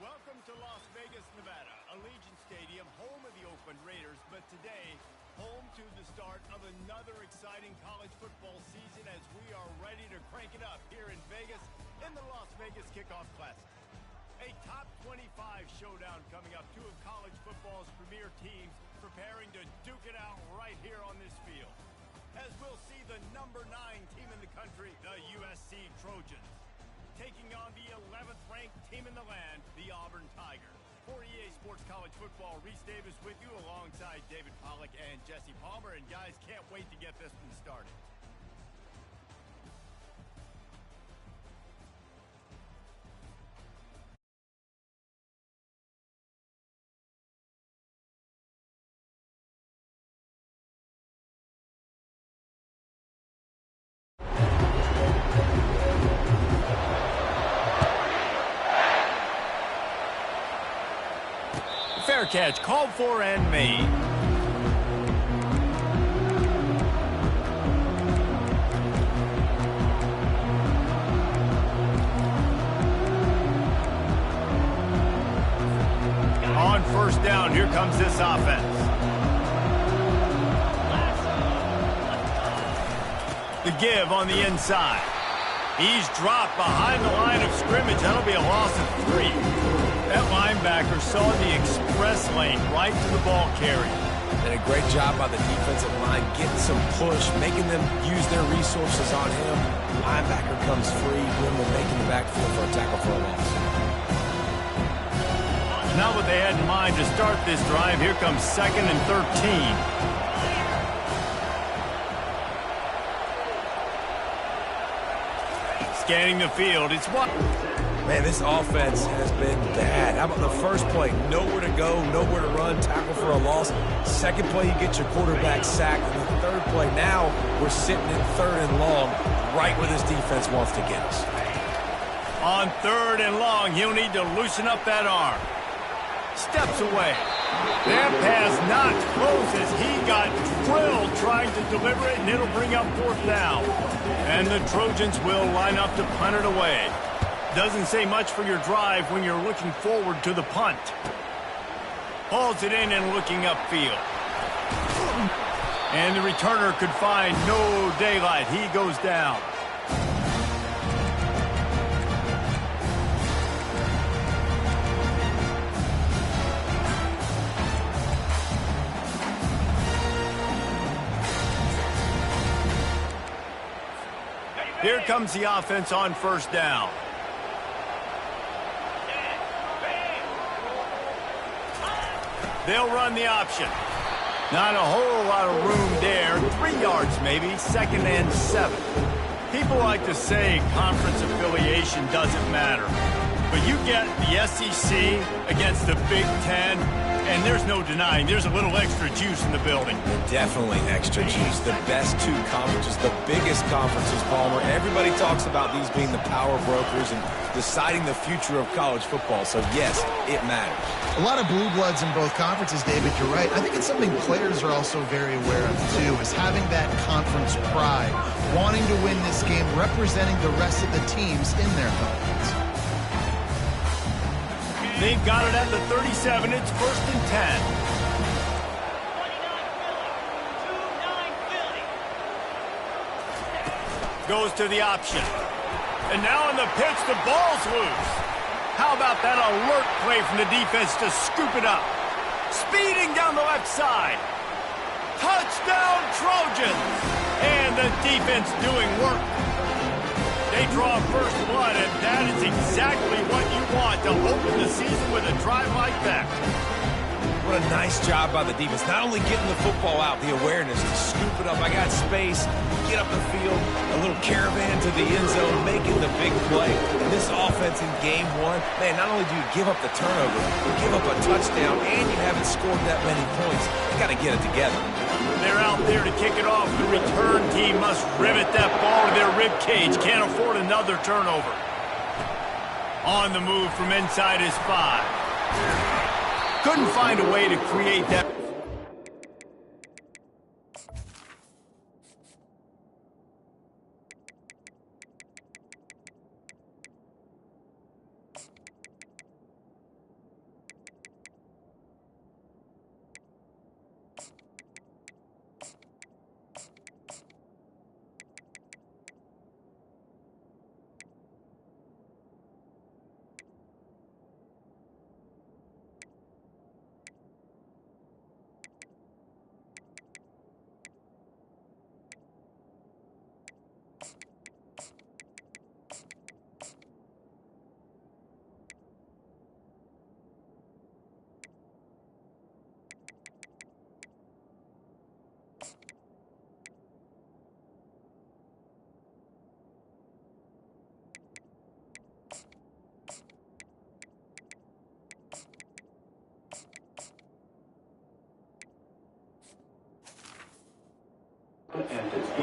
Welcome to Las Vegas, Nevada, Allegiant Stadium, home of the Oakland Raiders, but today, home to the start of another exciting college football season as we are ready to crank it up here in Vegas in the Las Vegas Kickoff Classic. A top 25 showdown coming up, two of college football's premier teams preparing to duke it out right here on this field. As we'll see the number 9 team in the country, the USC Trojans, taking on the 11th ranked team in the land, the Auburn Tigers. For EA Sports College Football, Reese Davis with you alongside David Pollack and Jesse Palmer. And guys, can't wait to get this one started. Fair catch, called for and made. On first down, here comes this offense. The give on the inside. He's dropped behind the line of scrimmage. That'll be a loss of 3. That linebacker saw the express lane right to the ball carrier. And a great job by the defensive line getting some push, making them use their resources on him. Linebacker comes free, Grimble making the backfield for a tackle for a loss. Not what they had in mind to start this drive. Here comes 2nd and 13. Scanning the field, it's what? Man, this offense has been bad. How about the first play? Nowhere to go, nowhere to run, tackle for a loss. Second play, you get your quarterback sacked. And the third play, now we're sitting in 3rd and long, right where this defense wants to get us. On 3rd and long, he'll need to loosen up that arm. Steps away. That pass not close as he got drilled trying to deliver it, and it'll bring up 4th down. And the Trojans will line up to punt it away. Doesn't say much for your drive when you're looking forward to the punt. Hauls it in and looking upfield. And the returner could find no daylight. He goes down. Here comes the offense on first down. They'll run the option. Not a whole lot of room there. 3 yards maybe, 2nd and 7. People like to say conference affiliation doesn't matter. But you get the SEC against the Big Ten, and there's no denying there's a little extra juice in the building. Definitely extra juice. The best 2 conferences, the biggest conferences, Palmer. Everybody talks about these being the power brokers and deciding the future of college football. So, yes, it matters. A lot of blue bloods in both conferences, David. You're right. I think it's something players are also very aware of, too, is having that conference pride, wanting to win this game, representing the rest of the teams in their conference. They've got it at the 37. It's 1st and 10. Goes to the option. And now on the pitch, the ball's loose. How about that alert play from the defense to scoop it up? Speeding down the left side. Touchdown, Trojans! And the defense doing work. They draw first blood, and that is exactly what you want to open the season with a drive like that. What a nice job by the defense. Not only getting the football out, the awareness to scoop it up. I got space, get up the field, a little caravan to the end zone, making the big play. And this offense in game 1, man, not only do you give up the turnover, you give up a touchdown, and you haven't scored that many points. You got to get it together. They're out there to kick it off. The return team must rivet that ball to their rib cage. Can't afford another turnover. On the move from inside his 5. Couldn't find a way to create that.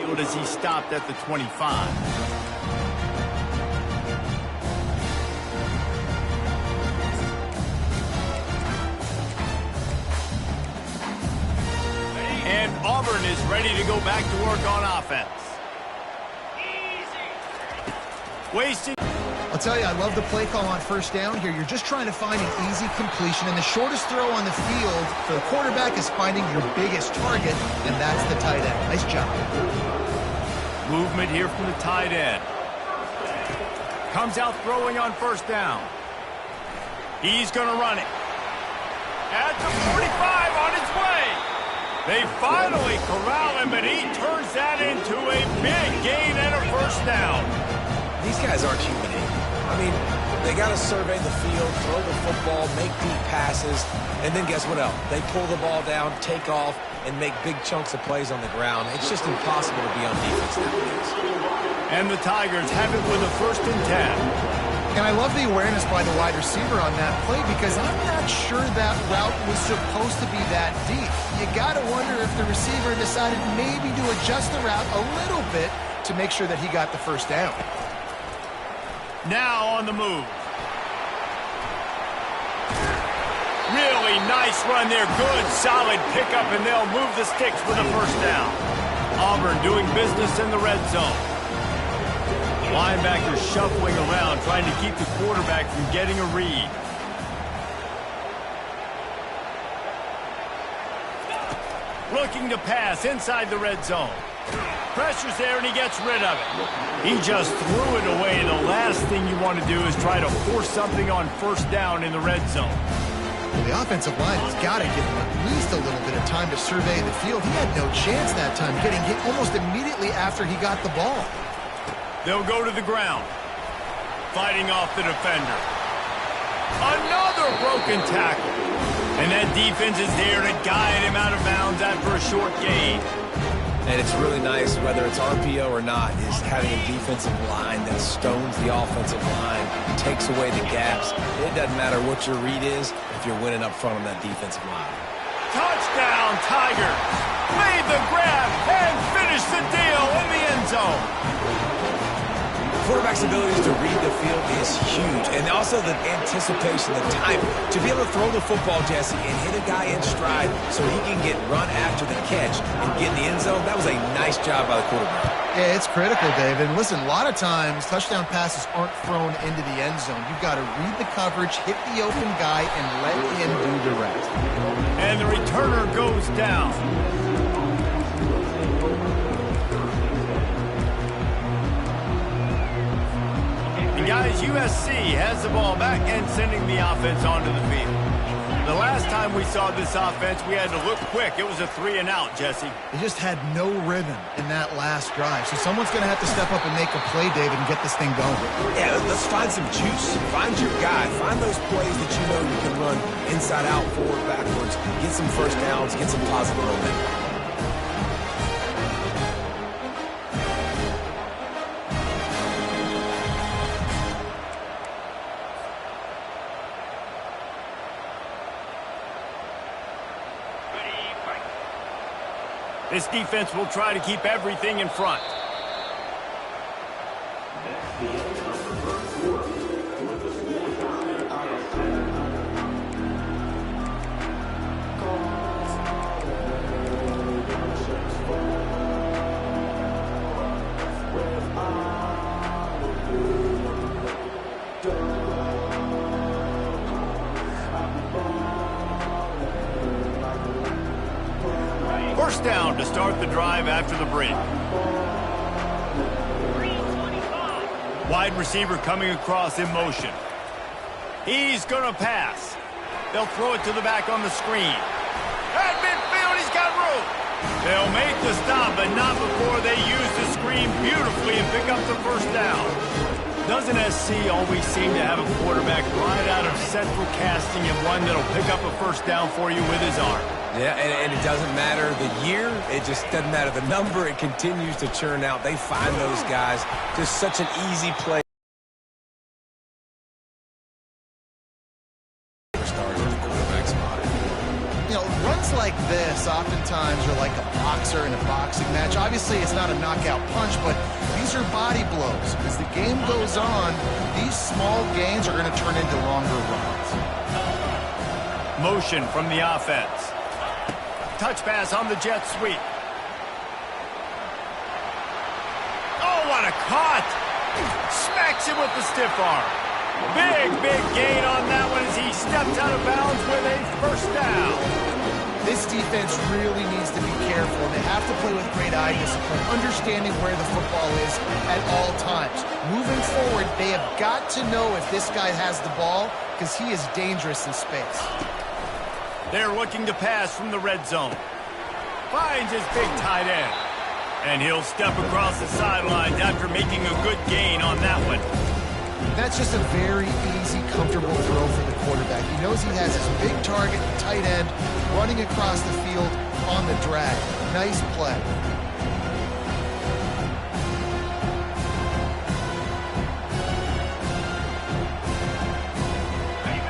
field as he stopped at the 25. And Auburn is ready to go back to work on offense. Wasting. I'll tell you, I love the play call on first down here. You're just trying to find an easy completion, and the shortest throw on the field for the quarterback is finding your biggest target, and that's the tight end. Nice job. Movement here from the tight end. Comes out throwing on first down. He's going to run it. At the 45 on his way. They finally corral him, but he turns that into a big gain and a first down. These guys aren't human. I mean, they got to survey the field, throw the football, make deep passes, and then guess what else? They pull the ball down, take off, and make big chunks of plays on the ground. It's just impossible to be on defense nowadays. And the Tigers have it with a 1st and 10. And I love the awareness by the wide receiver on that play because I'm not sure that route was supposed to be that deep. You got to wonder if the receiver decided maybe to adjust the route a little bit to make sure that he got the first down. Now on the move. Really nice run there. Good, solid pickup, and they'll move the sticks for the first down. Auburn doing business in the red zone. Linebackers shuffling around, trying to keep the quarterback from getting a read. Looking to pass inside the red zone. Pressure's there, and he gets rid of it. He just threw it away. The last thing you want to do is try to force something on first down in the red zone. Well, the offensive line has got to give him at least a little bit of time to survey the field. He had no chance that time, getting hit almost immediately after he got the ball. They'll go to the ground. Fighting off the defender. Another broken tackle. And that defense is there to guide him out of bounds after a short gain. And it's really nice, whether it's RPO or not, is having a defensive line that stones the offensive line, takes away the gaps. It doesn't matter what your read is if you're winning up front on that defensive line. Touchdown, Tigers! Made the grab and finished the deal in the end zone. Quarterback's abilities to read the field is huge, and also the anticipation, the time to be able to throw the football, Jesse, and hit a guy in stride so he can get run after the catch and get in the end zone. That was a nice job by the quarterback. Yeah, it's critical, Dave. And listen, a lot of times touchdown passes aren't thrown into the end zone. You've got to read the coverage, hit the open guy, and let him do the rest. And the returner goes down. Guys, USC has the ball back and sending the offense onto the field. The last time we saw this offense, we had to look quick. It was a 3-and-out, Jesse. They just had no rhythm in that last drive. So someone's going to have to step up and make a play, David, and get this thing going. Yeah, let's find some juice. Find your guy. Find those plays that you know you can run inside out, forward, backwards. Get some first downs. Get some positive momentum. This defense will try to keep everything in front. First down to start the drive after the break. Wide receiver coming across in motion. He's going to pass. They'll throw it to the back on the screen. At midfield, he's got room. They'll make the stop, but not before they use the screen beautifully and pick up the first down. Doesn't SC always seem to have a quarterback right out of central casting and one that'll pick up a first down for you with his arm? Yeah, and it doesn't matter the year. It just doesn't matter the number. It continues to churn out. They find those guys. Just such an easy play. Runs like this oftentimes are like a boxer in a boxing match. Obviously, it's not a knockout punch, but these are body blows. As the game goes on, these small gains are going to turn into longer runs. Motion from the offense. Touch pass on the jet sweep. Oh, what a cut! Smacks him with the stiff arm. Big gain on that one as he stepped out of bounds with a first down. This defense really needs to be careful. They have to play with great eye discipline, understanding where the football is at all times. Moving forward, they have got to know if this guy has the ball because he is dangerous in space. They're looking to pass from the red zone. Finds his big tight end. And he'll step across the sidelines after making a good gain on that one. That's just a very easy, comfortable throw for the quarterback. He knows he has his big target, tight end, running across the field on the drag. Nice play.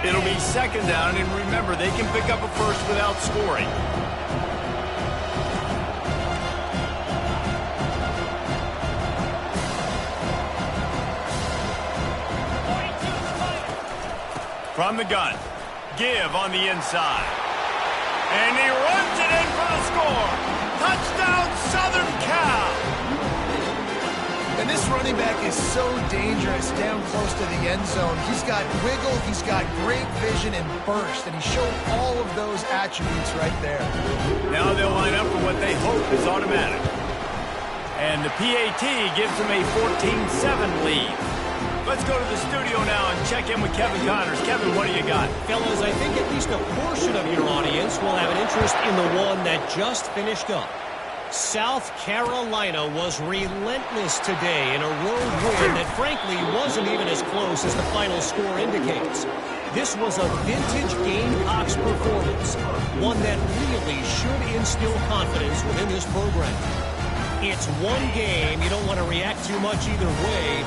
It'll be second down, and remember, they can pick up a first without scoring. From the gun, give on the inside. And he runs it in for the score. Touchdown, Southern Cal. And this running back is so dangerous down close to the end zone. He's got wiggle, he's got great vision and burst, and he showed all of those attributes right there. Now they'll line up for what they hope is automatic. And the PAT gives them a 14-7 lead. Let's go to the studio now and check in with Kevin Connors. Kevin, what do you got? Fellas, I think at least a portion of your audience will have an interest in the one that just finished up. South Carolina was relentless today in a road win that frankly wasn't even as close as the final score indicates. This was a vintage Gamecocks performance, one that really should instill confidence within this program. It's one game, you don't want to react too much either way,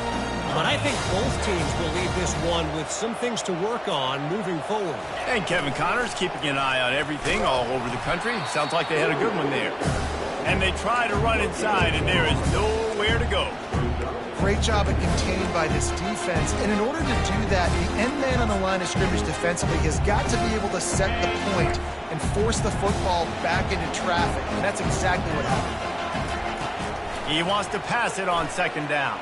but I think both teams will leave this one with some things to work on moving forward. And Kevin Connors keeping an eye on everything all over the country. Sounds like they had a good one there. And they try to run inside, and there is nowhere to go. Great job at containing by this defense. And in order to do that, the end man on the line of scrimmage defensively has got to be able to set the point and force the football back into traffic. And that's exactly what happened. He wants to pass it on second down.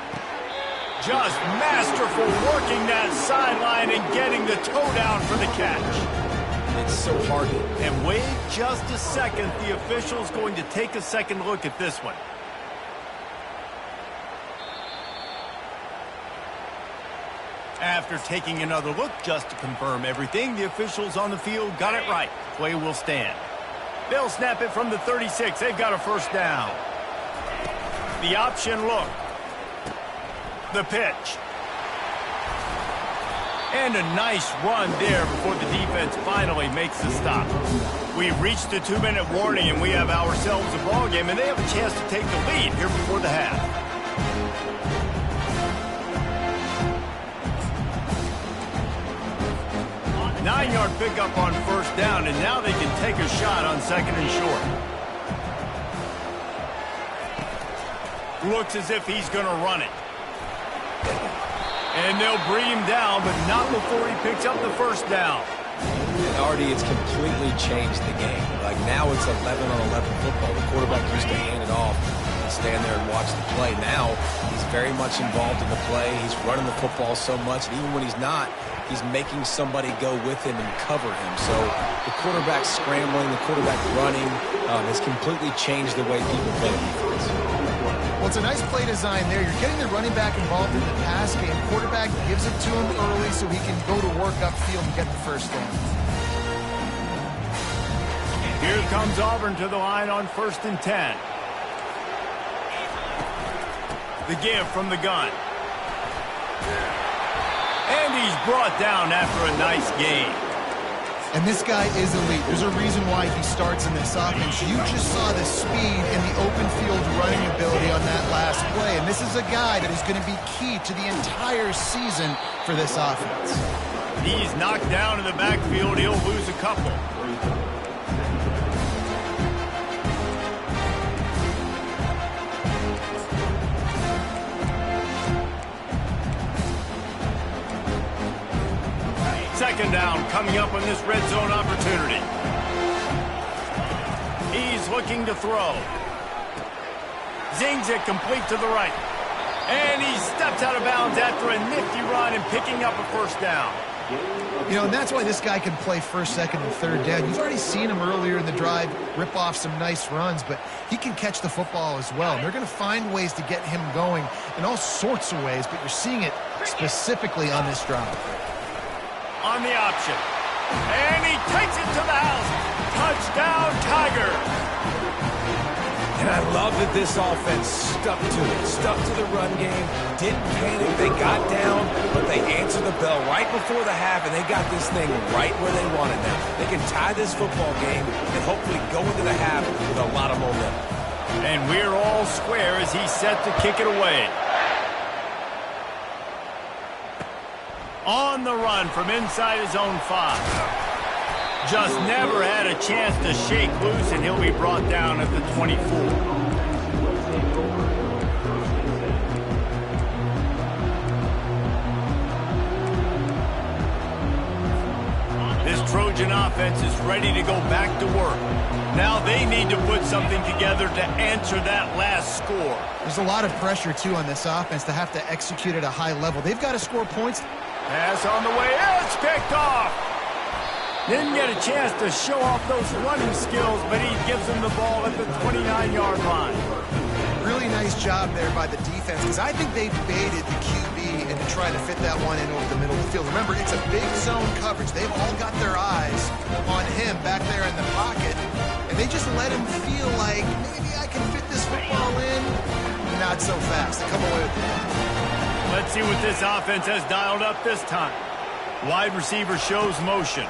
Just masterful working that sideline and getting the toe down for the catch. It's so hard. And wait just a second. The official's going to take a second look at this one. After taking another look just to confirm everything, the officials on the field got it right. Play will stand. They'll snap it from the 36. They've got a first down. The option look. The pitch. And a nice run there before the defense finally makes the stop. We've reached the 2-minute warning, and we have ourselves a ball game, and they have a chance to take the lead here before the half. Nine-yard pickup on first down, and now they can take a shot on second and short. Looks as if he's going to run it. And they'll bring him down, but not before he picks up the first down. And Artie, it's completely changed the game. Like now it's 11-on-11 football. The quarterback used to hand it off and stand there and watch the play. Now he's very much involved in the play. He's running the football so much, and even when he's not, he's making somebody go with him and cover him. So the quarterback scrambling, the quarterback running has completely changed the way people play defense. Well, it's a nice play design there. You're getting the running back involved in the pass game. Quarterback gives it to him early so he can go to work upfield and get the first down. Here comes Auburn to the line on 1st and 10. The give from the gun. And he's brought down after a nice gain. And this guy is elite. There's a reason why he starts in this offense. You just saw the speed and the open field running ability on that last play. And this is a guy that is going to be key to the entire season for this offense. He's knocked down in the backfield. He'll lose a couple. Second down coming up on this red zone opportunity. He's looking to throw. Zings it complete to the right. And he steps out of bounds after a nifty run and picking up a first down. You know, and that's why this guy can play first, second, and third down. You've already seen him earlier in the drive rip off some nice runs, but he can catch the football as well. And they're going to find ways to get him going in all sorts of ways, but you're seeing it specifically on this drive. On the option. And he takes it to the house. Touchdown, Tigers. And I love that this offense stuck to it, stuck to the run game, didn't panic, they got down, but they answered the bell right before the half, and they got this thing right where they wanted now. They can tie this football game and hopefully go into the half with a lot of momentum. And we're all square as he's set to kick it away. On the run from inside his own 5. Just never had a chance to shake loose, and he'll be brought down at the 24. This Trojan offense is ready to go back to work. Now they need to put something together to answer that last score. There's a lot of pressure, too, on this offense to have to execute at a high level. They've got to score points. Pass on the way. It's picked off. Didn't get a chance to show off those running skills, but he gives them the ball at the 29-yard line. Really nice job there by the defense, because I think they baited the QB and tried to fit that one in over the middle of the field. Remember, it's a big zone coverage. They've all got their eyes on him back there in the pocket, and they just let him feel like, maybe I can fit this football in. Not so fast. They come away with it. Let's see what this offense has dialed up this time. Wide receiver shows motion.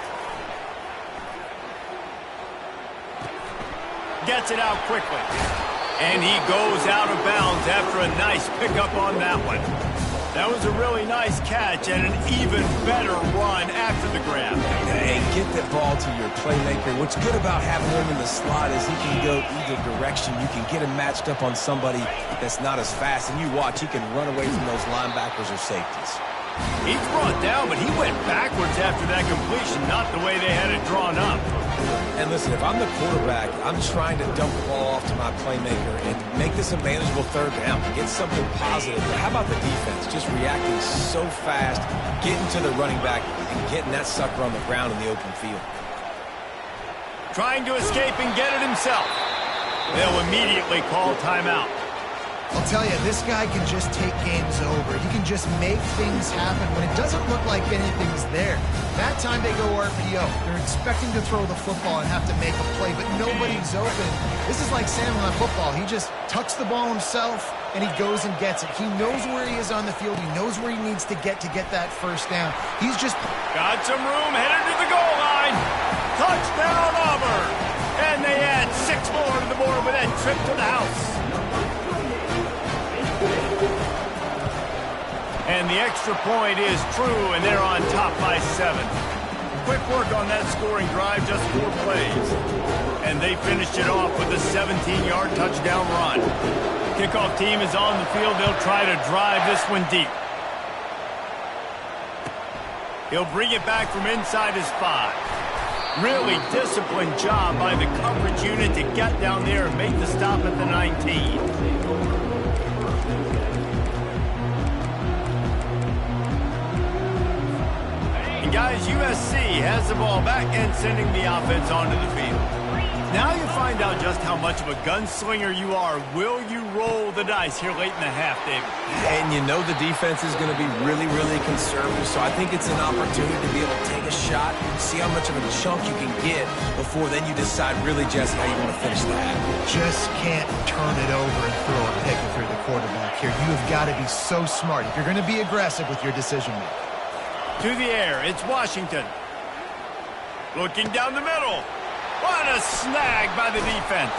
Gets it out quickly. And he goes out of bounds after a nice pickup on that one. That was a really nice catch and an even better run after the grab. And get that ball to your playmaker. What's good about having him in the slot is he can go either direction. You can get him matched up on somebody that's not as fast, and you watch, he can run away from those linebackers or safeties. He's brought down, but he went backwards after that completion, not the way they had it drawn up. And listen, if I'm the quarterback, I'm trying to dump the ball off to my playmaker and make this a manageable third down, get something positive. But how about the defense? Just reacting so fast, getting to the running back and getting that sucker on the ground in the open field. Trying to escape and get it himself. They'll immediately call timeout. I'll tell you, this guy can just take games over. He can just make things happen when it doesn't look like anything's there. That time they go RPO. They're expecting to throw the football and have to make a play, but nobody's open. This is like Sandlot football. He just tucks the ball himself, and he goes and gets it. He knows where he is on the field. He knows where he needs to get that first down. He's just... Got some room, headed to the goal line. Touchdown, Auburn. And they add 6 more to the board with that trip to the house. And the extra point is true, and they're on top by 7. Quick work on that scoring drive, just 4 plays. And they finished it off with a 17-yard touchdown run. Kickoff team is on the field. They'll try to drive this one deep. He'll bring it back from inside his 5. Really disciplined job by the coverage unit to get down there and make the stop at the 19. Guys, USC has the ball back and sending the offense onto the field. Now you find out just how much of a gunslinger you are. Will you roll the dice here late in the half, David? And you know the defense is going to be really, really conservative, so I think it's an opportunity to be able to take a shot, see how much of a chunk you can get before then you decide really just how you want to finish the half. Just can't turn it over and throw a pick if you're the quarterback here. You have got to be so smart if you're going to be aggressive with your decision-making. To the air, it's Washington. Looking down the middle. What a snag by the defense.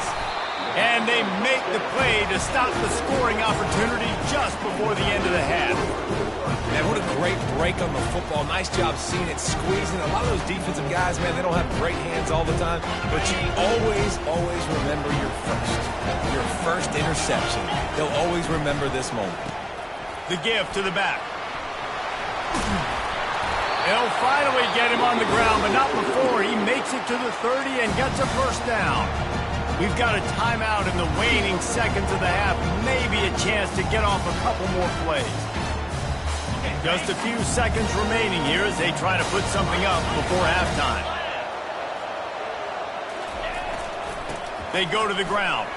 And they make the play to stop the scoring opportunity just before the end of the half. Man, what a great break on the football. Nice job seeing it squeezing. A lot of those defensive guys, man, they don't have great hands all the time, but you always remember your first interception. They'll always remember this moment. The give to the back. They'll finally get him on the ground, but not before he makes it to the 30 and gets a first down. We've got a timeout in the waning seconds of the half. Maybe a chance to get off a couple more plays. Just a few seconds remaining here as they try to put something up before halftime. They go to the ground.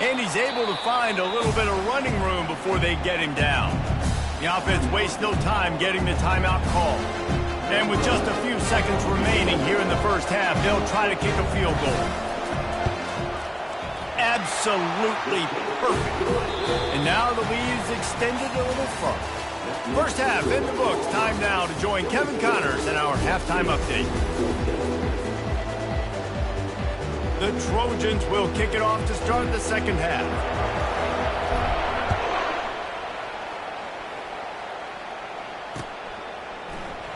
And he's able to find a little bit of running room before they get him down. The offense wastes no time getting the timeout call. And with just a few seconds remaining here in the first half, they'll try to kick a field goal. Absolutely perfect. And now the lead is extended a little further. First half in the books. Time now to join Kevin Connors in our halftime update. The Trojans will kick it off to start the second half.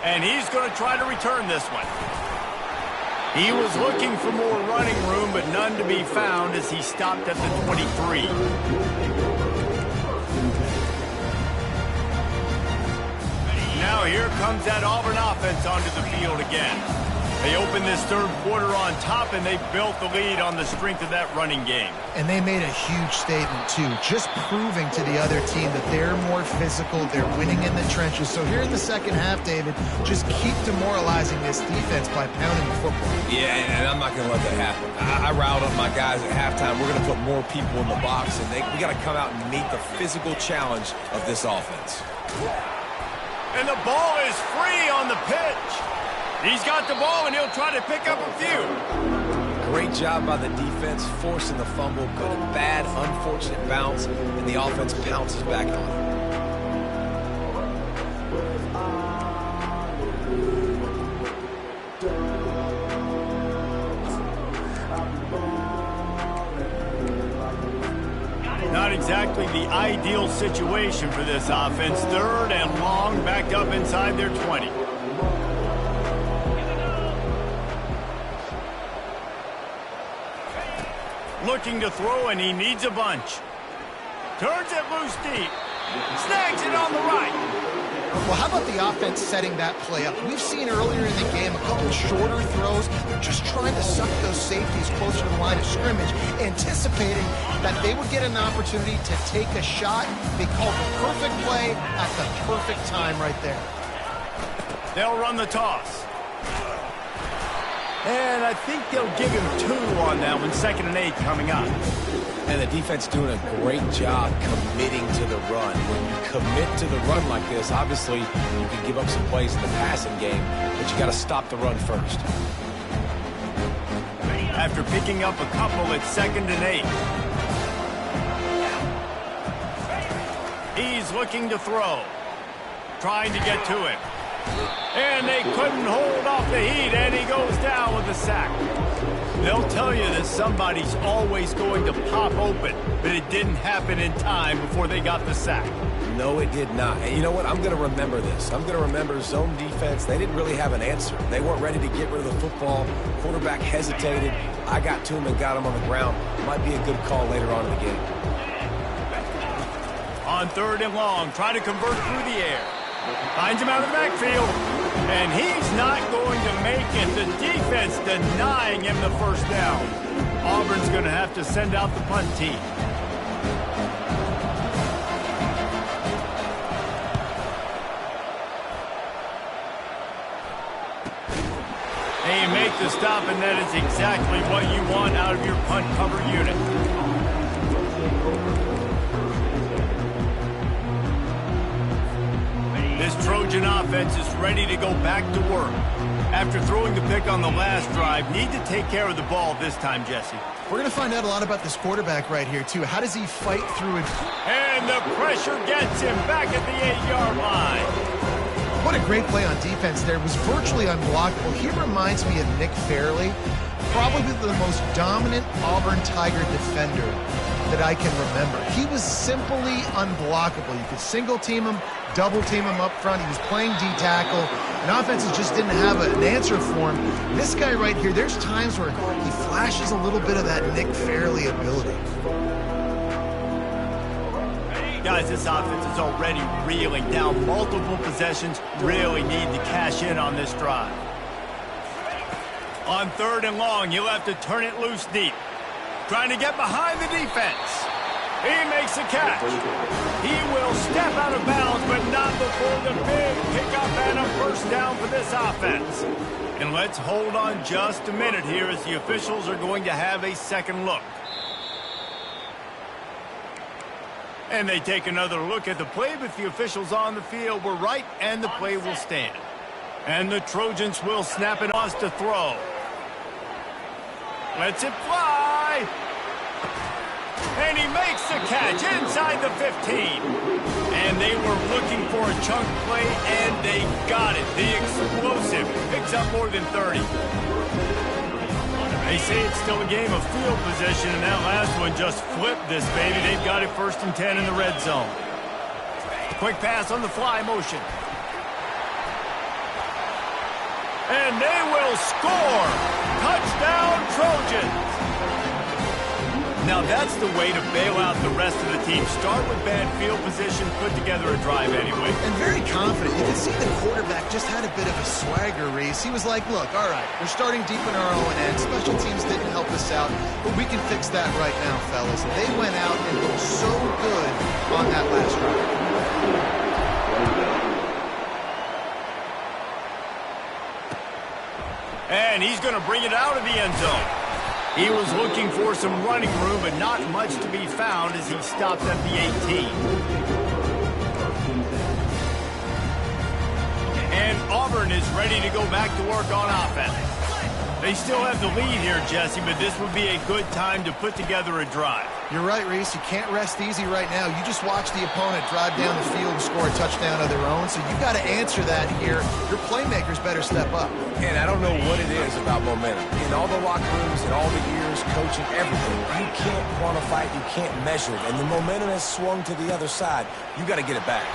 And he's going to try to return this one. He was looking for more running room, but none to be found as he stopped at the 23. Now here comes that Auburn offense onto the field again. They opened this third quarter on top, and they built the lead on the strength of that running game. And they made a huge statement, too, just proving to the other team that they're more physical, they're winning in the trenches. So here in the second half, David, just keep demoralizing this defense by pounding the football. Yeah, and I'm not going to let that happen. I riled up my guys at halftime. We're going to put more people in the box, and we got to come out and meet the physical challenge of this offense. And the ball is free on the pitch. He's got the ball, and he'll try to pick up a few. Great job by the defense, forcing the fumble, but a bad, unfortunate bounce, and the offense pounces back on it. Not exactly the ideal situation for this offense. Third and long, backed up inside their 20. Looking to throw, and he needs a bunch. Turns it loose deep. Snags it on the right. Well, how about the offense setting that play up? We've seen earlier in the game a couple shorter throws. They're just trying to suck those safeties closer to the line of scrimmage, anticipating that they would get an opportunity to take a shot. They called the perfect play at the perfect time right there. They'll run the toss. And I think they'll give him 2 on that one. 2nd and 8 coming up. And the defense doing a great job committing to the run. When you commit to the run like this, obviously you can give up some plays in the passing game, but you got to stop the run first. After picking up a couple, it's 2nd and 8. He's looking to throw. Trying to get to him. And they couldn't hold off the heat, and he goes down with a sack. They'll tell you that somebody's always going to pop open, but it didn't happen in time before they got the sack. No, it did not. And you know what? I'm going to remember this. I'm going to remember zone defense. They didn't really have an answer. They weren't ready to get rid of the football. Quarterback hesitated. I got to him and got him on the ground. Might be a good call later on in the game. On 3rd and long, try to convert through the air. Finds him out of the backfield, and he's not going to make it. The defense denying him the first down. Auburn's going to have to send out the punt team. And you make the stop, and that is exactly what you want out of your punt cover unit. This Trojan offense is ready to go back to work. After throwing the pick on the last drive, need to take care of the ball this time, Jesse. We're going to find out a lot about this quarterback right here, too. How does he fight through it? And the pressure gets him back at the 8-yard line. What a great play on defense there. It was virtually unblockable. He reminds me of Nick Fairley, probably the most dominant Auburn Tiger defender that I can remember. He was simply unblockable. You could single team him, double team him up front. He was playing D-tackle, and offenses just didn't have an answer for him. This guy right here, there's times where he flashes a little bit of that Nick Fairley ability. Guys, this offense is already reeling down multiple possessions. Really need to cash in on this drive. On 3rd and long, he'll have to turn it loose deep. Trying to get behind the defense. He makes a catch. He will step out of bounds, but not before the big pickup and a first down for this offense. And let's hold on just a minute here as the officials are going to have a second look. And they take another look at the play, but the officials on the field were right, and the play will stand. And the Trojans will snap it on to throw. Lets it fly. And he makes the catch inside the 15. And they were looking for a chunk play, and they got it. The explosive picks up more than 30. They say it's still a game of field position, and that last one just flipped this baby. They've got it 1st and 10 in the red zone. Quick pass on the fly motion. And they will score. Touchdown, Trojans. Now that's the way to bail out the rest of the team. Start with bad field position, put together a drive anyway. And very confident. You can see the quarterback just had a bit of a swagger, Reese. He was like, look, all right, we're starting deep in our own end. Special teams didn't help us out, but we can fix that right now, fellas. And they went out and looked so good on that last drive. And he's going to bring it out of the end zone. He was looking for some running room, but not much to be found as he stopped at the 18. And Auburn is ready to go back to work on offense. They still have the lead here, Jesse, but this would be a good time to put together a drive. You're right, Reese. You can't rest easy right now. You just watch the opponent drive down the field and score a touchdown of their own, so you've got to answer that here. Your playmakers better step up. And I don't know what it is about momentum. In all the locker rooms, in all the years, coaching, everything, you can't quantify it, you can't measure it. And the momentum has swung to the other side. You got to get it back.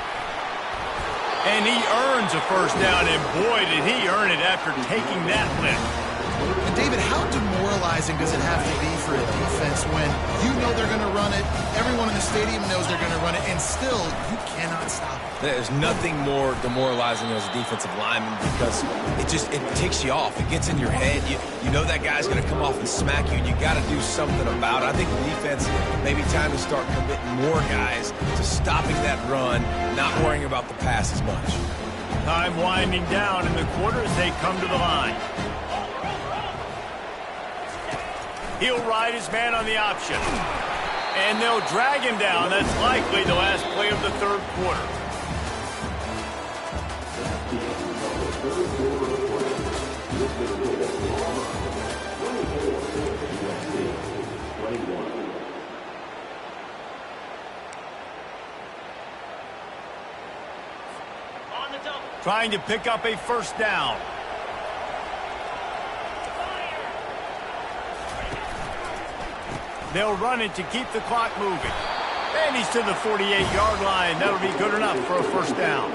And he earns a first down, and boy, did he earn it after taking that lift. And David, how demoralizing does it have to be for a defense when you know they're going to run it, everyone in the stadium knows they're going to run it, and still you cannot stop it? There's nothing more demoralizing as a defensive lineman because it ticks you off. It gets in your head. You know that guy's going to come off and smack you, and you got to do something about it. I think the defense maybe time to start committing more guys to stopping that run, not worrying about the pass as much. Time winding down in the quarter as they come to the line. He'll ride his man on the option. And they'll drag him down. That's likely the last play of the 3rd quarter. Trying to pick up a first down. They'll run it to keep the clock moving. And he's to the 48-yard line. That'll be good enough for a first down.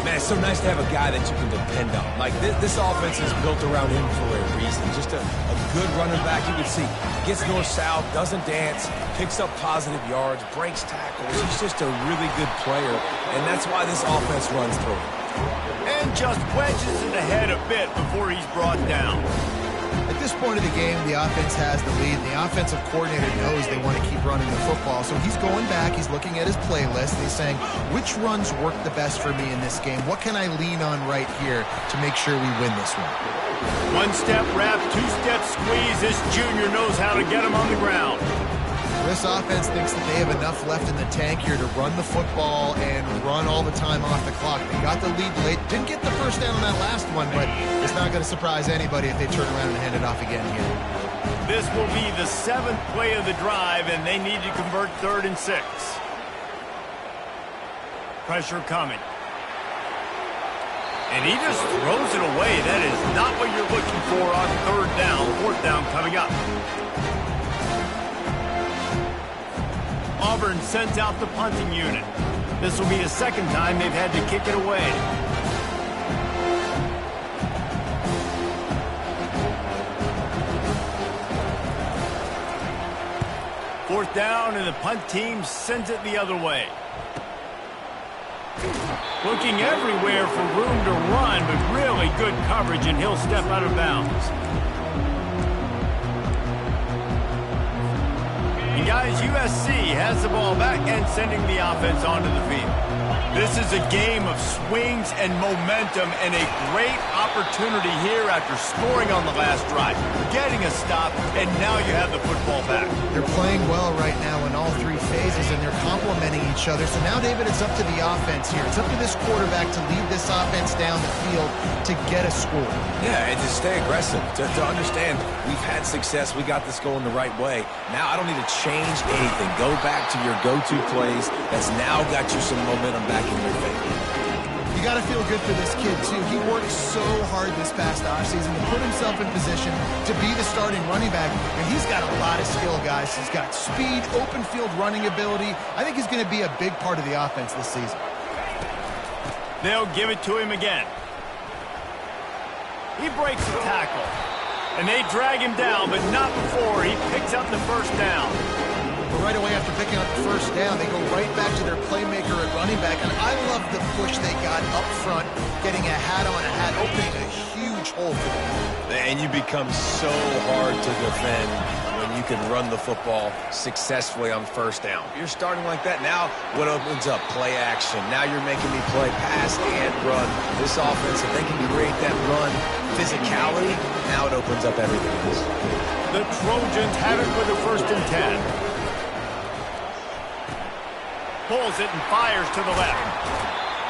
Man, it's so nice to have a guy that you can depend on. Like, this offense is built around him for a reason. Just a good running back. You can see gets north-south, doesn't dance, picks up positive yards, breaks tackles. He's just a really good player, and that's why this offense runs through him. And just wedges it ahead a bit before he's brought down. At this point of the game, the offense has the lead. The offensive coordinator knows they want to keep running the football. So he's going back. He's looking at his playlist. He's saying, which runs work the best for me in this game? What can I lean on right here to make sure we win this one? One-step wrap, two-step squeeze. This junior knows how to get him on the ground. This offense thinks that they have enough left in the tank here to run the football and run all the time off the clock. They got the lead late. Didn't get the first down on that last one, but it's not going to surprise anybody if they turn around and hand it off again here. This will be the 7th play of the drive, and they need to convert 3rd and 6. Pressure coming. And he just throws it away. That is not what you're looking for on 3rd down. 4th down coming up. Auburn sends out the punting unit. This will be the 2nd time they've had to kick it away. 4th down, and the punt team sends it the other way. Looking everywhere for room to run, but really good coverage, and he'll step out of bounds. And guys, USC has the ball back and sending the offense onto the field. This is a game of swings and momentum, and a great opportunity here after scoring on the last drive, getting a stop, and now you have the football back. They're playing well right now in all three phases, and they're complementing each other. So now, David, it's up to the offense here. It's up to this quarterback to lead this offense down the field to get a score. Yeah, and to stay aggressive, to understand we've had success, we got this going the right way. Now I don't need to change anything. Go back to your go-to plays. That's now got you some momentum back in your favor. You got to feel good for this kid, too. He worked so hard this past offseason to put himself in position to be the starting running back. And he's got a lot of skill, guys. He's got speed, open field running ability. I think he's going to be a big part of the offense this season. They'll give it to him again. He breaks the tackle. And they drag him down, but not before he picks up the first down. But right away after picking up the first down, they go right back to their playmaker at running back. And I love the push they got up front, getting a hat on a hat, opening a huge hole for them. And you become so hard to defend when you can run the football successfully on first down. You're starting like that. Now what opens up? Play action. Now you're making me play pass and run. This offense, if they can create that run physicality, now it opens up everything else. The Trojans have it for the 1st and 10. Pulls it and fires to the left.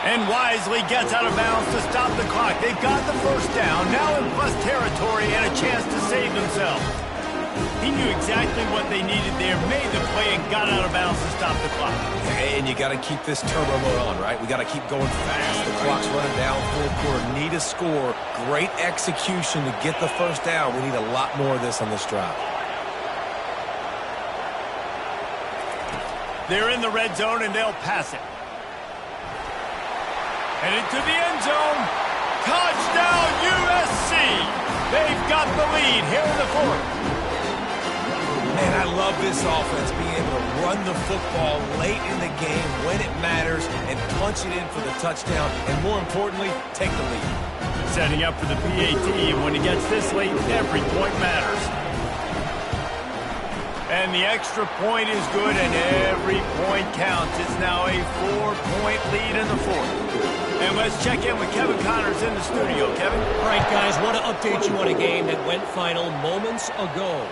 And wisely gets out of bounds to stop the clock. They've got the first down, now in plus territory and a chance to save themselves. He knew exactly what they needed there, made the play, and got out of bounds to stop the clock. And you got to keep this turbo mode on, right? We got to keep going fast. The clock's running down full court. Need a score. Great execution to get the first down. We need a lot more of this on this drive. They're in the red zone, and they'll pass it. And into the end zone. Touchdown, USC! They've got the lead here in the 4th. And I love this offense, being able to run the football late in the game when it matters and punch it in for the touchdown, and more importantly, take the lead. Setting up for the PAT, and when it gets this late, every point matters. And the extra point is good, and every point counts. It's now a 4-point lead in the 4th. And let's check in with Kevin Connors in the studio. Kevin? All right, guys, want to update you on a game that went final moments ago.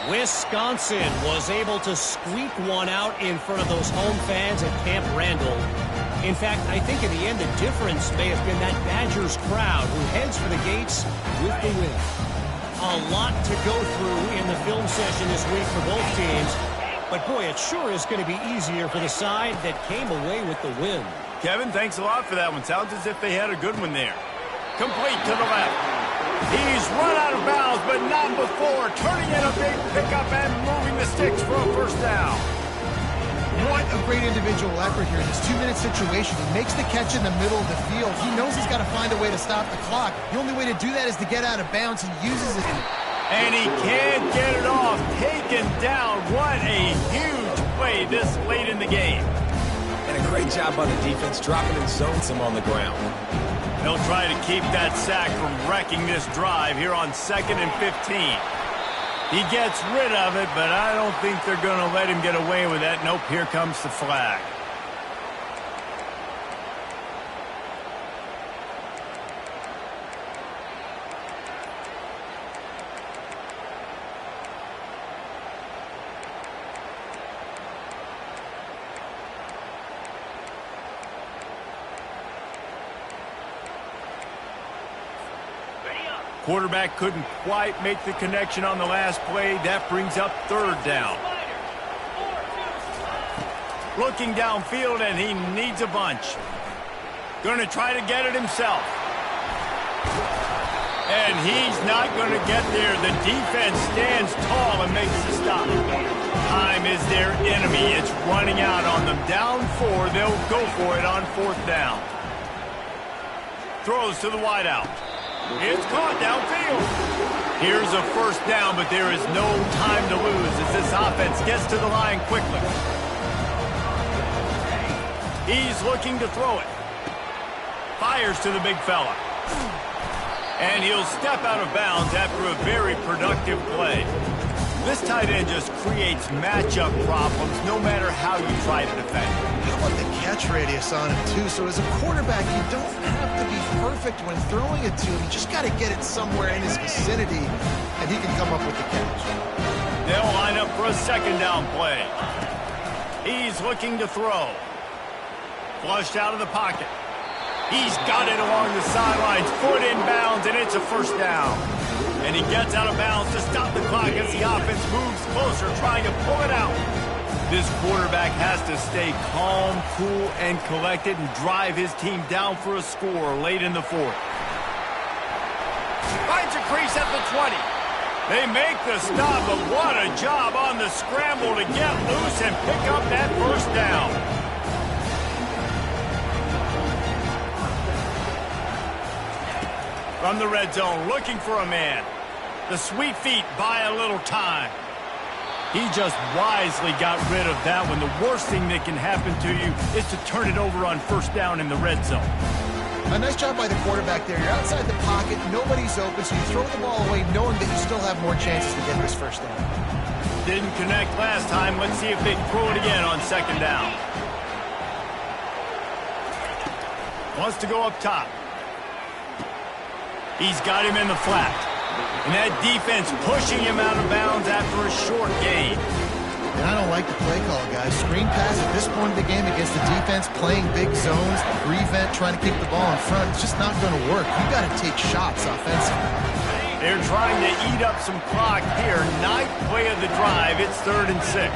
Wisconsin was able to squeak one out in front of those home fans at Camp Randall. In fact, I think in the end the difference may have been that Badgers crowd who heads for the gates with the win. A lot to go through in the film session this week for both teams. But boy, it sure is going to be easier for the side that came away with the win. Kevin, thanks a lot for that one. Sounds as if they had a good one there. Complete to the left. He's run out of bounds, but not before. Turning in a big pickup and moving the sticks for a first down. What a great individual effort here in this 2-minute situation. He makes the catch in the middle of the field. He knows he's got to find a way to stop the clock. The only way to do that is to get out of bounds. He uses it. And he can't get it off. Taken down. What a huge play this late in the game. And a great job by the defense, dropping and zoning him on the ground. They'll try to keep that sack from wrecking this drive here on 2nd and 15. He gets rid of it, but I don't think they're going to let him get away with that. Nope, here comes the flag. Quarterback couldn't quite make the connection on the last play. That brings up 3rd down. Looking downfield, and he needs a bunch. Going to try to get it himself. And he's not going to get there. The defense stands tall and makes the stop. Time is their enemy. It's running out on them. Down 4. They'll go for it on 4th down. Throws to the wideout. It's caught downfield. Here's a first down, but there is no time to lose as this offense gets to the line quickly. He's looking to throw it. Fires to the big fella. And he'll step out of bounds after a very productive play. This tight end just creates matchup problems no matter how you try to defend. How about the catch radius on him, too? So as a quarterback, you don't have to be perfect when throwing it to him. You just got to get it somewhere in his vicinity, and he can come up with the catch. They'll line up for a second down play. He's looking to throw. Flushed out of the pocket. He's got it along the sidelines, foot in bounds, and it's a first down. And he gets out of bounds to stop the clock as the offense moves closer, trying to pull it out. This quarterback has to stay calm, cool, and collected and drive his team down for a score late in the fourth. Finds a crease at the 20. They make the stop, but what a job on the scramble to get loose and pick up that first down. From the red zone, looking for a man. The sweet feet buy a little time. He just wisely got rid of that one. The worst thing that can happen to you is to turn it over on first down in the red zone. A nice job by the quarterback there. You're outside the pocket, nobody's open, so you throw the ball away knowing that you still have more chances to get this first down. Didn't connect last time. Let's see if they can throw it again on second down. Wants to go up top. He's got him in the flat. And that defense pushing him out of bounds after a short gain. And I don't like the play call, guys. Screen pass at this point of the game against the defense, playing big zones, prevent, trying to keep the ball in front. It's just not going to work. You got to take shots offensively. They're trying to eat up some clock here. Ninth play of the drive. It's 3rd and 6.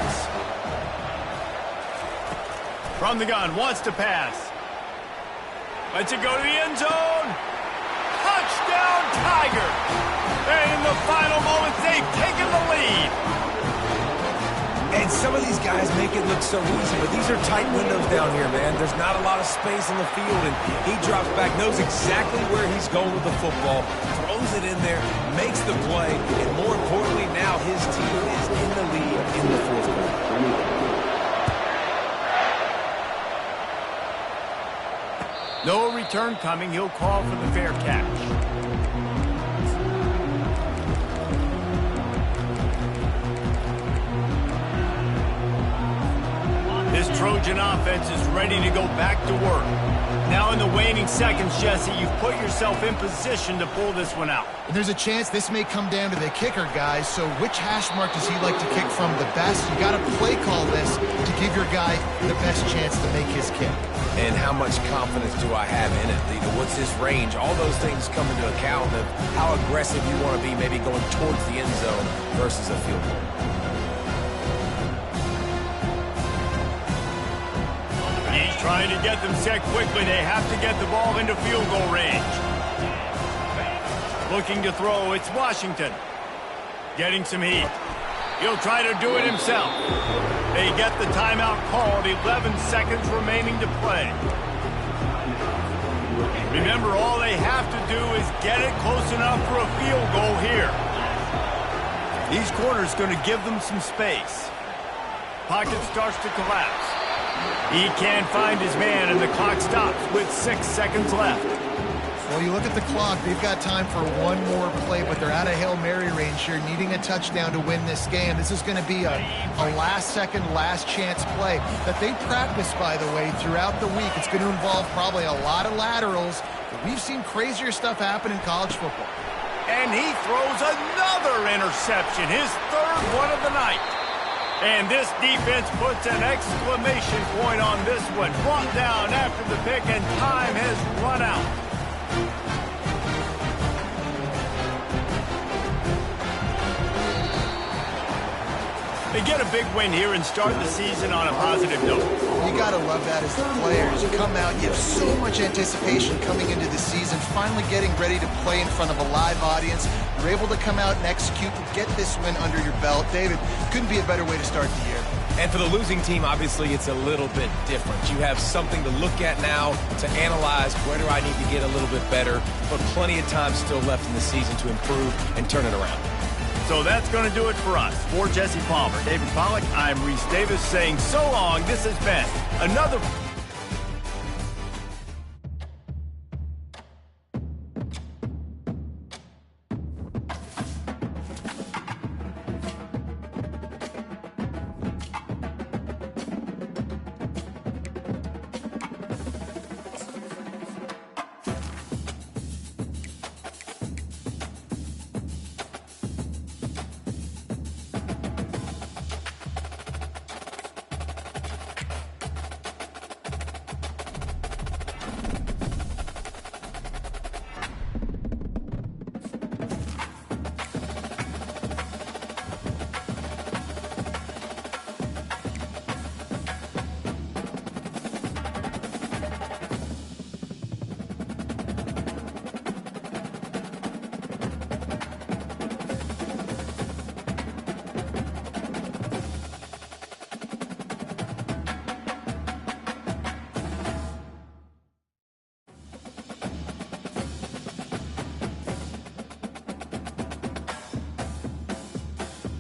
From the gun, wants to pass. Lets it go to the end zone. Touchdown, Tiger! And in the final moments, they've taken the lead. And some of these guys make it look so easy, but these are tight windows down here, man. There's not a lot of space on the field, and he drops back, knows exactly where he's going with the football, throws it in there, makes the play, and more importantly, now his team is in the lead in the fourth quarter. No return coming. He'll call for the fair catch. This Trojan offense is ready to go back to work. Now in the waning seconds, Jesse, you've put yourself in position to pull this one out. There's a chance this may come down to the kicker, guys, so which hash mark does he like to kick from the best? You got to play call this to give your guy the best chance to make his kick. And how much confidence do I have in it? What's his range? All those things come into account of how aggressive you want to be, maybe going towards the end zone versus a field goal. He's trying to get them set quickly. They have to get the ball into field goal range. Looking to throw, it's Washington. Getting some heat. He'll try to do it himself. They get the timeout called, 11 seconds remaining to play. Remember, all they have to do is get it close enough for a field goal here. These corners going to give them some space. Pocket starts to collapse. He can't find his man, and the clock stops with 6 seconds left. Well, you look at the clock, they've got time for one more play, but they're out of Hail Mary range here, needing a touchdown to win this game. This is going to be a last-second, last-chance play that they practice, by the way, throughout the week. It's going to involve probably a lot of laterals, but we've seen crazier stuff happen in college football. And he throws another interception, his 3rd one of the night. And this defense puts an exclamation point on this one. Brought down after the pick, and time has run out. They get a big win here and start the season on a positive note. You got to love that as the players. You come out, you have so much anticipation coming into the season, finally getting ready to play in front of a live audience. You're able to come out and execute and get this win under your belt. David, couldn't be a better way to start the year. And for the losing team, obviously, it's a little bit different. You have something to look at now to analyze where do I need to get a little bit better, but plenty of time still left in the season to improve and turn it around. So that's going to do it for us. For Jesse Palmer, David Pollack, I'm Reese Davis saying so long. This has been another